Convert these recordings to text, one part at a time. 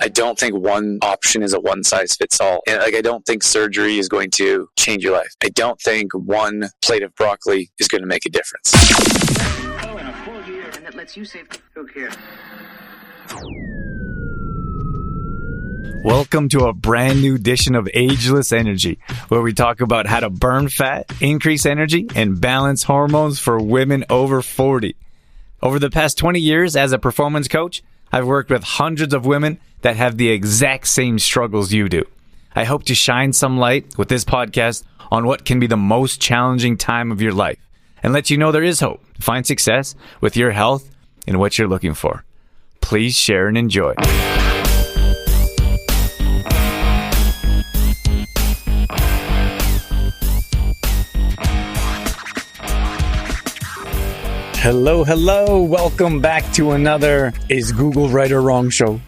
I don't think one option is a one size fits all. And I don't think surgery is going to change your life. I don't think one plate of broccoli is going to make a difference. Oh, in a full year, and that lets you save. Look here. Welcome to a brand new edition of Ageless Energy, where we talk about how to burn fat, increase energy, and balance hormones for women over 40. Over the past 20 years as a performance coach, I've worked with hundreds of women that have the exact same struggles you do. I hope to shine some light with this podcast on what can be the most challenging time of your life and let you know there is hope to find success with your health and what you're looking for. Please share and enjoy. Hello. Welcome back to another Is Google Right or Wrong show.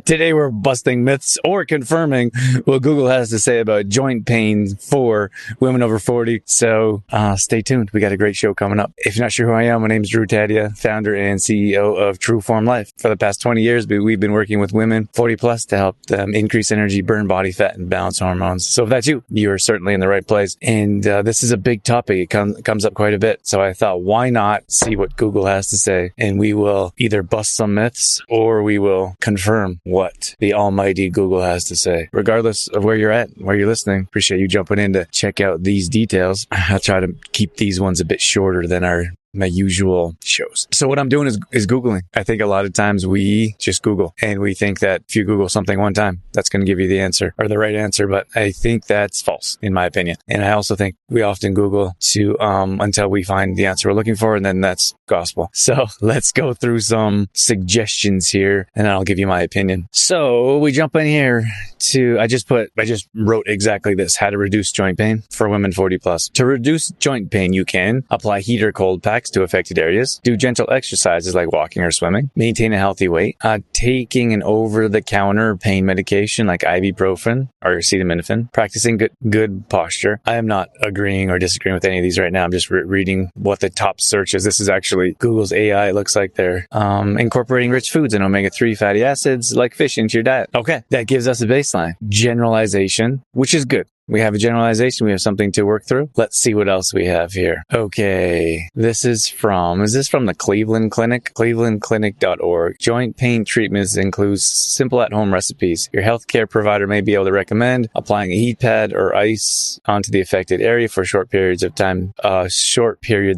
Today we're busting myths or confirming what Google has to say about joint pain for women over 40. So stay tuned. We got a great show coming up. If you're not sure who I am, my name is Drew Tadia, founder and CEO of True Form Life. For the past 20 years, we've been working with women 40 plus to help them increase energy, burn body fat, and balance hormones. So if that's you, you are certainly in the right place. And this is a big topic. It comes up quite a bit. So I thought, why not see what Google has to say? And we will either bust some myths or we will confirm what the almighty Google has to say. Regardless of where you're at, where you're listening, appreciate you jumping in to check out these details. I'll try to keep these ones a bit shorter than my usual shows. So what I'm doing is Googling. I think a lot of times we just Google and we think that if you Google something one time, that's going to give you the answer or the right answer. But I think that's false in my opinion. And I also think we often Google until we find the answer we're looking for. And then that's gospel. So let's go through some suggestions here and then I'll give you my opinion. So we jump in here I just wrote exactly this: how to reduce joint pain for women 40 plus. To reduce joint pain, you can apply heat or cold packs to affected areas, do gentle exercises like walking or swimming, maintain a healthy weight, taking an over-the-counter pain medication like ibuprofen or acetaminophen, practicing good posture. I am not agreeing or disagreeing with any of these right now. I'm just reading what the top search is. This is actually Google's AI. It looks like they're incorporating rich foods and omega-3 fatty acids like fish into your diet. Okay, that gives us a baseline. Generalization, which is good. We have a generalization. We have something to work through. Let's see what else we have here. Okay. Is this from the Cleveland Clinic? clevelandclinic.org. Joint pain treatments includes simple at-home recipes. Your healthcare provider may be able to recommend applying a heat pad or ice onto the affected area for short periods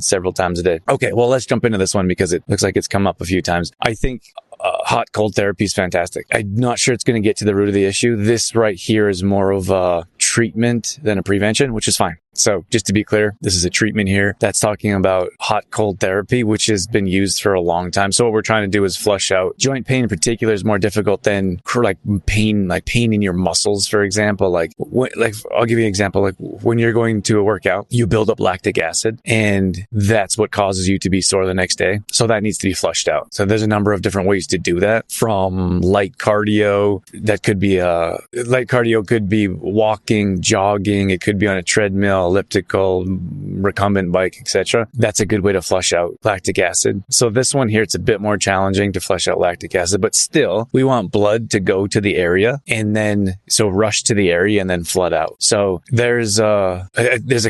several times a day. Okay. Well, let's jump into this one because it looks like it's come up a few times. I think hot cold therapy is fantastic. I'm not sure it's going to get to the root of the issue. This right here is more of a treatment than a prevention, which is fine. So just to be clear, this is a treatment here that's talking about hot cold therapy, which has been used for a long time. So what we're trying to do is flush out joint pain in particular is more difficult than like pain in your muscles, for example. I'll give you an example. Like when you're going to a workout, you build up lactic acid and that's what causes you to be sore the next day. So that needs to be flushed out. So there's a number of different ways to do that, from light cardio. That could be light cardio could be walking, jogging. It could be on a treadmill, elliptical, recumbent bike, etc. That's a good way to flush out lactic acid. So this one here, it's a bit more challenging to flush out lactic acid, but still we want blood to go to the area and then rush to the area and then flood out. So there's a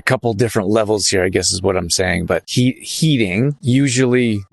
couple different levels here, I guess is what I'm saying. But heating usually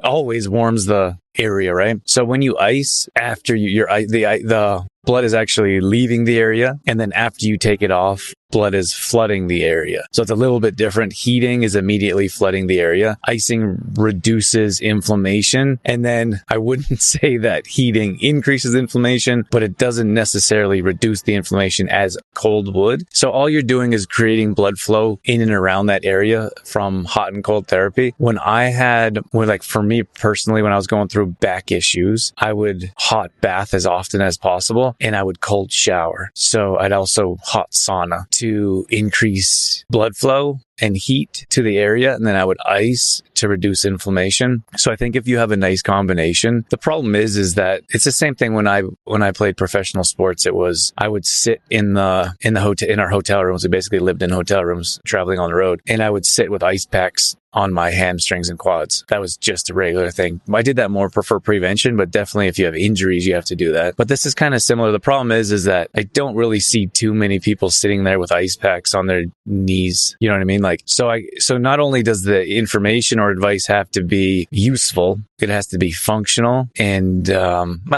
always warms the area, right? So when you ice, after the blood is actually leaving the area, and then after you take it off, blood is flooding the area. So it's a little bit different. Heating is immediately flooding the area. Icing reduces inflammation. And then I wouldn't say that heating increases inflammation, but it doesn't necessarily reduce the inflammation as cold would. So all you're doing is creating blood flow in and around that area from hot and cold therapy. For me personally, when I was going through back issues, I would hot bath as often as possible and I would cold shower. So I'd also hot sauna to increase blood flow and heat to the area, and then I would ice to reduce inflammation. So I think if you have a nice combination, the problem is that it's the same thing when I played professional sports. I would sit in our hotel rooms. We basically lived in hotel rooms traveling on the road, and I would sit with ice packs on my hamstrings and quads. That was just a regular thing. I did that more for prevention, but definitely if you have injuries, you have to do that. But this is kind of similar. The problem is that I don't really see too many people sitting there with ice packs on their knees. You know what I mean? Like, so not only does the information or advice have to be useful, it has to be functional. And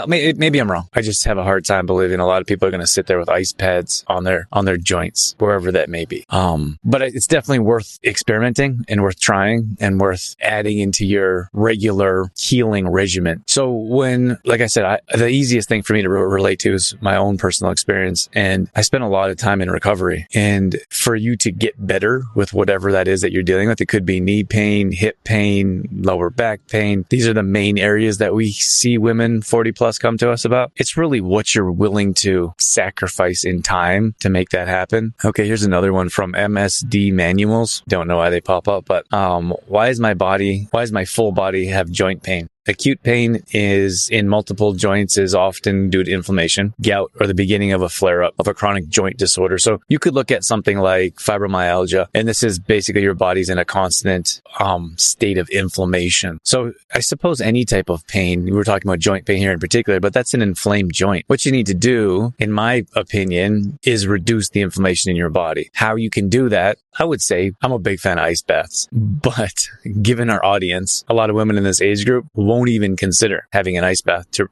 maybe I'm wrong. I just have a hard time believing a lot of people are going to sit there with ice pads on their joints, wherever that may be. But it's definitely worth experimenting and worth trying and worth adding into your regular healing regimen. So like I said, the easiest thing for me to relate to is my own personal experience. And I spent a lot of time in recovery. And for you to get better with whatever that is that you're dealing with, it could be knee pain, hip pain, lower back pain. These are the main areas that we see women 40 plus come to us about. It's really what you're willing to sacrifice in time to make that happen. Okay, here's another one from MSD Manuals. Don't know why they pop up, but why does my full body have joint pain? Acute pain is in multiple joints is often due to inflammation, gout, or the beginning of a flare-up of a chronic joint disorder. So you could look at something like fibromyalgia, and this is basically your body's in a constant state of inflammation. So I suppose any type of pain, we were talking about joint pain here in particular, but that's an inflamed joint. What you need to do, in my opinion, is reduce the inflammation in your body. How you can do that, I would say, I'm a big fan of ice baths, but given our audience, a lot of women in this age group won't even consider having an ice bath to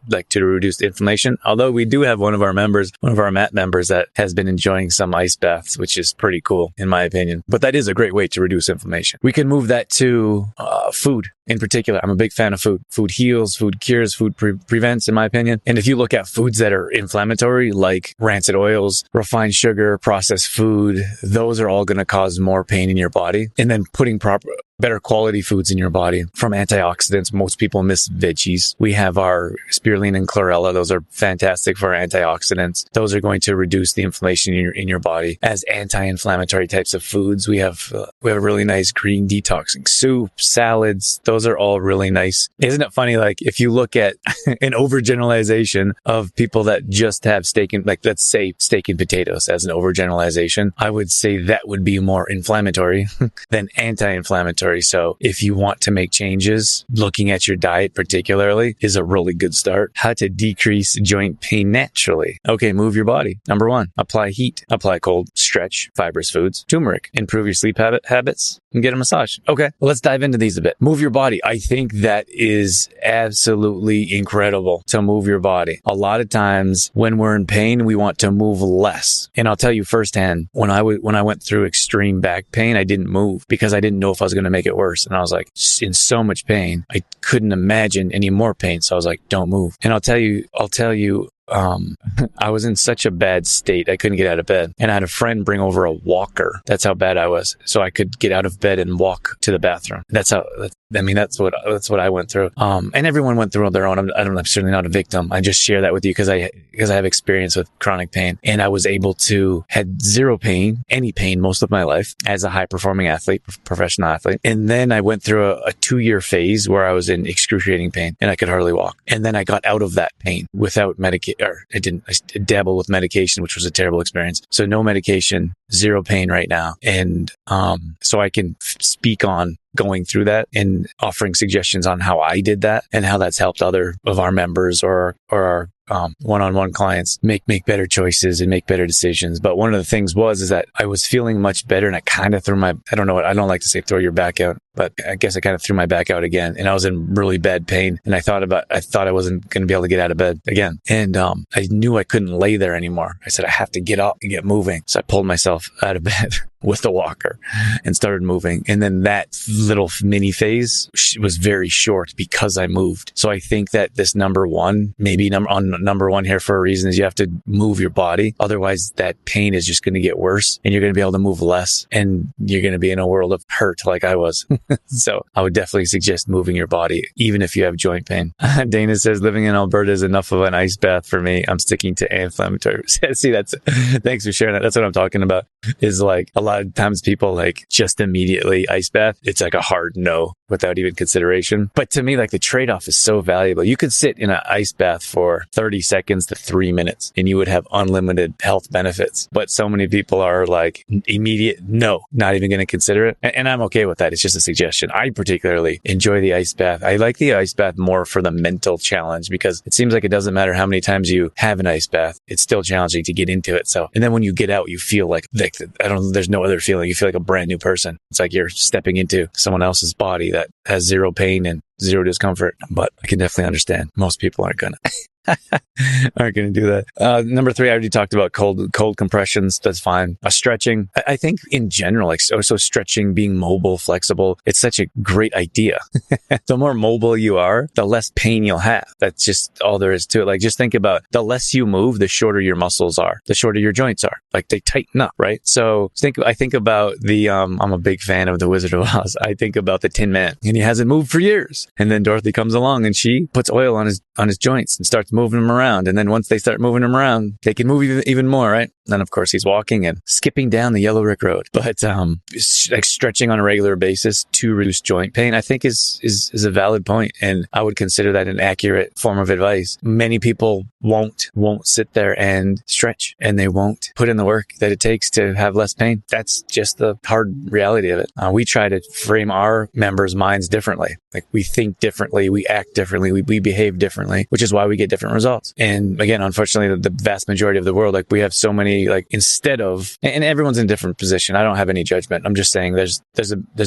reduce the inflammation. Although we do have one of our MAT members that has been enjoying some ice baths, which is pretty cool in my opinion. But that is a great way to reduce inflammation. We can move that to food. In particular, I'm a big fan of food. Food heals, food cures, food prevents, in my opinion. And if you look at foods that are inflammatory, like rancid oils, refined sugar, processed food, those are all going to cause more pain in your body. And then putting better quality foods in your body from antioxidants. Most people miss veggies. We have our spirulina and chlorella. Those are fantastic for antioxidants. Those are going to reduce the inflammation in your body. As anti-inflammatory types of foods, we have a really nice green detoxing soup, salads. Those are all really nice. Isn't it funny? Like if you look at an overgeneralization of people that just have steak and let's say steak and potatoes as an overgeneralization, I would say that would be more inflammatory than anti-inflammatory. So if you want to make changes, looking at your diet particularly is a really good start. How to decrease joint pain naturally. Okay, move your body. Number 1, apply heat, apply cold, stretch, fibrous foods, turmeric, improve your sleep habits, and get a massage. Okay, well, let's dive into these a bit. Move your body. I think that is absolutely incredible to move your body. A lot of times when we're in pain, we want to move less. And I'll tell you firsthand, when I went through extreme back pain, I didn't move because I didn't know if I was going to make it worse. And I was like in so much pain. I couldn't imagine any more pain. So I was like, don't move. And I'll tell you, I was in such a bad state. I couldn't get out of bed. And I had a friend bring over a walker. That's how bad I was. So I could get out of bed and walk to the bathroom. That's what I went through. And everyone went through their own. I'm certainly not a victim. I just share that with you because I have experience with chronic pain, and I was able to had zero pain, any pain most of my life as a high performing athlete, professional athlete. And then I went through a 2-year phase where I was in excruciating pain and I could hardly walk. And then I got out of that pain without medication, or I dabbled with medication, which was a terrible experience. So no medication, zero pain right now. And, so I can speak on going through that and offering suggestions on how I did that and how that's helped other of our members or our one-on-one clients make better choices and make better decisions. But one of the things is that I was feeling much better, and I kind of I don't like to say throw your back out, but I guess I kind of threw my back out again, and I was in really bad pain. And I thought I wasn't going to be able to get out of bed again. And, I knew I couldn't lay there anymore. I said, I have to get up and get moving. So I pulled myself out of bed with the walker and started moving. And then that little mini phase was very short because I moved. So I think that this number one here for a reason is you have to move your body. Otherwise that pain is just going to get worse, and you're going to be able to move less, and you're going to be in a world of hurt like I was. So I would definitely suggest moving your body, even if you have joint pain. Dana says, living in Alberta is enough of an ice bath for me. I'm sticking to anti-inflammatory. See, thanks for sharing that. That's what I'm talking about, is like a lot of times people like just immediately ice bath. It's like a hard no without even consideration. But to me, like the trade-off is so valuable. You could sit in an ice bath for 30 30 seconds to 3 minutes and you would have unlimited health benefits. But so many people are like immediate, no, not even going to consider it. And I'm okay with that. It's just a suggestion. I particularly enjoy the ice bath. I like the ice bath more for the mental challenge because it seems like it doesn't matter how many times you have an ice bath. It's still challenging to get into it. So, and then when you get out, you feel like there's no other feeling. You feel like a brand new person. It's like you're stepping into someone else's body that has zero pain and zero discomfort. But I can definitely understand most people aren't going to. Aren't going to do that. Number 3, I already talked about cold compressions. That's fine. Stretching. I think in general, like so stretching, being mobile, flexible, it's such a great idea. The more mobile you are, the less pain you'll have. That's just all there is to it. Like just think about the less you move, the shorter your muscles are, the shorter your joints are. Like they tighten up, right? So I think about the, I'm a big fan of the Wizard of Oz. I think about the Tin Man and he hasn't moved for years. And then Dorothy comes along and she puts oil on his joints and starts moving them around. And then once they start moving them around, they can move even more, right? Then of course he's walking and skipping down the yellow brick road. But like stretching on a regular basis to reduce joint pain, I think is a valid point, and I would consider that an accurate form of advice. Many people won't sit there and stretch, and they won't put in the work that it takes to have less pain. That's just the hard reality of it. We try to frame our members' minds differently. Like we think differently, we act differently, we behave differently, which is why we get different results. And again, unfortunately, the vast majority of the world, like we have so many, like instead of, and everyone's in a different position. I don't have any judgment. I'm just saying there's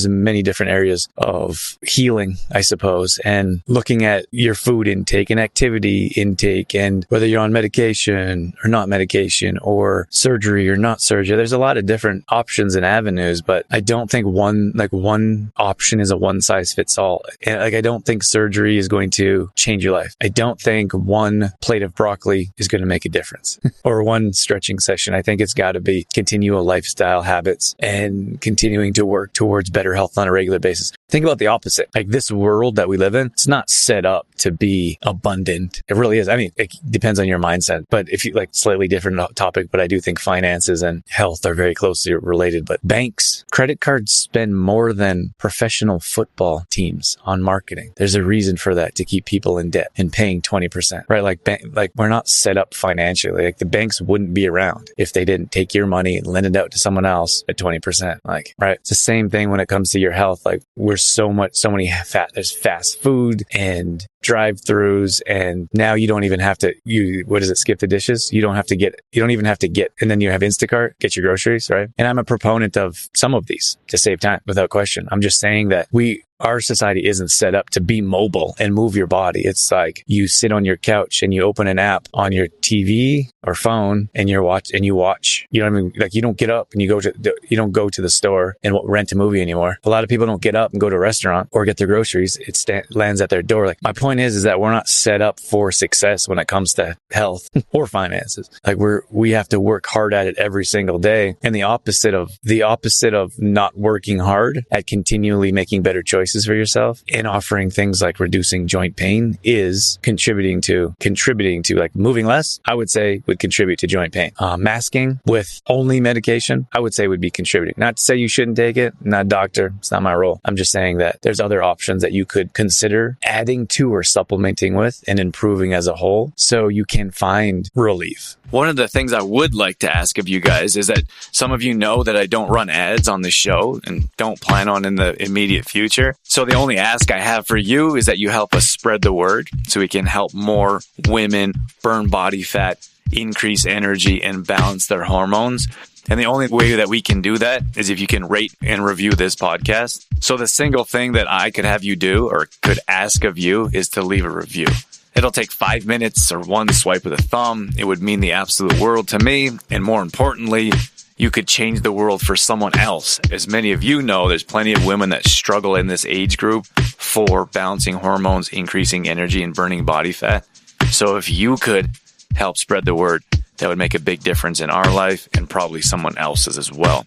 many different areas of healing, I suppose, and looking at your food intake and activity intake and whether you're on medication or not medication or surgery or not surgery. There's a lot of different options and avenues, but I don't think one option is a one size fits all. And like, I don't think surgery is going to change your life. I don't think one plate of broccoli is going to make a difference or one stretching session. I think it's got to be continual lifestyle habits and continuing to work towards better health on a regular basis. Think about the opposite. Like this world that we live in, it's not set up to be abundant. It really is. I mean, it depends on your mindset, but if you like slightly different topic, but I do think finances and health are very closely related. But banks, credit cards spend more than professional football teams on marketing. There's a reason for that, to keep people in debt and paying 20%, right? Like we're not set up financially. Like the banks wouldn't be around if they didn't take your money and lend it out to someone else at 20%. Like, right. It's the same thing when it comes to your health. Like there's fast food and drive-throughs, and now you don't even have to, skip the dishes? You don't even have to get, and then you have Instacart, get your groceries, right? And I'm a proponent of some of these to save time, without question. I'm just saying that our society isn't set up to be mobile and move your body. It's like you sit on your couch and you open an app on your TV or phone and you watch. You know what I mean? Like you don't get up and you don't go to the store and rent a movie anymore. A lot of people don't get up and go to a restaurant or get their groceries. It lands at their door. Like my point is that we're not set up for success when it comes to health or finances. Like we have to work hard at it every single day. And the opposite of not working hard at continually making better choices for yourself and offering things like reducing joint pain is contributing to like moving less, I would say would contribute to joint pain. Masking with only medication, I would say would be contributing. Not to say you shouldn't take it, I'm not a doctor, it's not my role. I'm just saying that there's other options that you could consider adding to or supplementing with and improving as a whole so you can find relief. One of the things I would like to ask of you guys is that some of you know that I don't run ads on the show and don't plan on in the immediate future. So the only ask I have for you is that you help us spread the word so we can help more women burn body fat, increase energy, and balance their hormones. And the only way that we can do that is if you can rate and review this podcast. So the single thing that I could have you do or could ask of you is to leave a review. It'll take 5 minutes or one swipe of the thumb. It would mean the absolute world to me. And more importantly, you could change the world for someone else. As many of you know, there's plenty of women that struggle in this age group for balancing hormones, increasing energy, and burning body fat. So if you could help spread the word, that would make a big difference in our life and probably someone else's as well.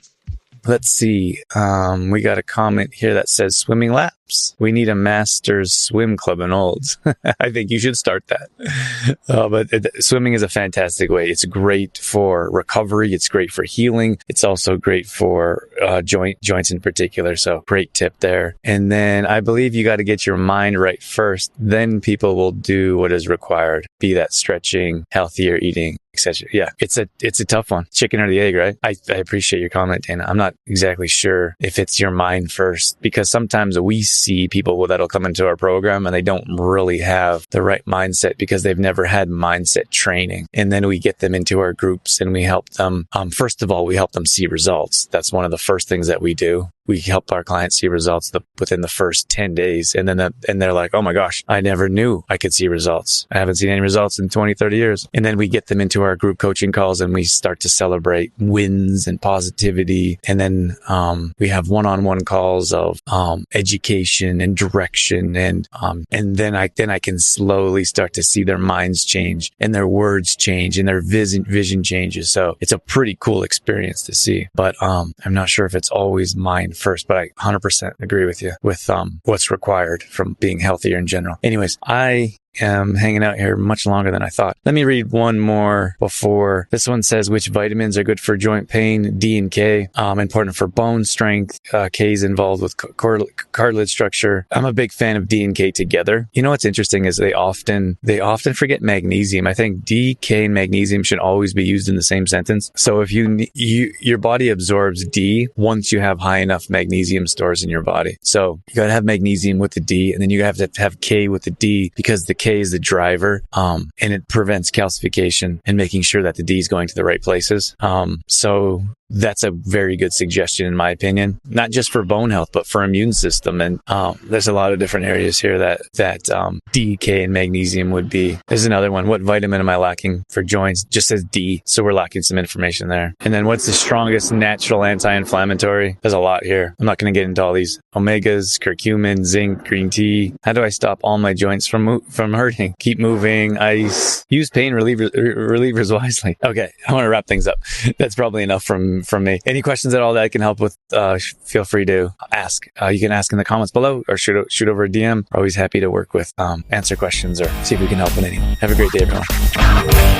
Let's see. We got a comment here that says swimming lap. groups. We need a master's swim club in Olds. I think you should start that. Swimming is a fantastic way. It's great for recovery. It's great for healing. It's also great for joints in particular. So great tip there. And then I believe you got to get your mind right first. Then people will do what is required, be that stretching, healthier eating, etc. Yeah, it's a tough one. Chicken or the egg, right? I appreciate your comment, Dana. I'm not exactly sure if it's your mind first, because sometimes we see people that'll come into our program and they don't really have the right mindset because they've never had mindset training. And then we get them into our groups and we help them. First of all, we help them see results. That's one of the first things that we do. We help our clients see results within the first 10 days. And then they're like, oh my gosh, I never knew I could see results. I haven't seen any results in 20, 30 years. And then we get them into our group coaching calls and we start to celebrate wins and positivity. And then we have one-on-one calls of education and direction. And then I can slowly start to see their minds change and their words change and their vision changes. So it's a pretty cool experience to see. But I'm not sure if it's always mind first, but I 100% agree with you with what's required from being healthier in general. Anyways, I am hanging out here much longer than I thought. Let me read one more before. This one says, which vitamins are good for joint pain? D and K, important for bone strength. K is involved with cartilage structure. I'm a big fan of D and K together. You know what's interesting is they often forget magnesium. I think D, K, and magnesium should always be used in the same sentence. So if your body absorbs D once you have high enough magnesium stores in your body. So you gotta have magnesium with the D, and then you have to have K with the D, because the K is the driver, and it prevents calcification and making sure that the D is going to the right places. So that's a very good suggestion, in my opinion, not just for bone health, but for immune system. And there's a lot of different areas here that D, K, and magnesium would be. There's another one. What vitamin am I lacking for joints? Just says D. So we're lacking some information there. And then what's the strongest natural anti-inflammatory? There's a lot here. I'm not going to get into all these. Omegas, curcumin, zinc, green tea. How do I stop all my joints from hurting? Keep moving. Ice. Use pain relievers wisely. Okay. I want to wrap things up. That's probably enough from me. Any questions at all that I can help with, feel free to ask. You can ask in the comments below or shoot over a DM. We're always happy to work with, answer questions or see if we can help in any way. Have a great day, everyone.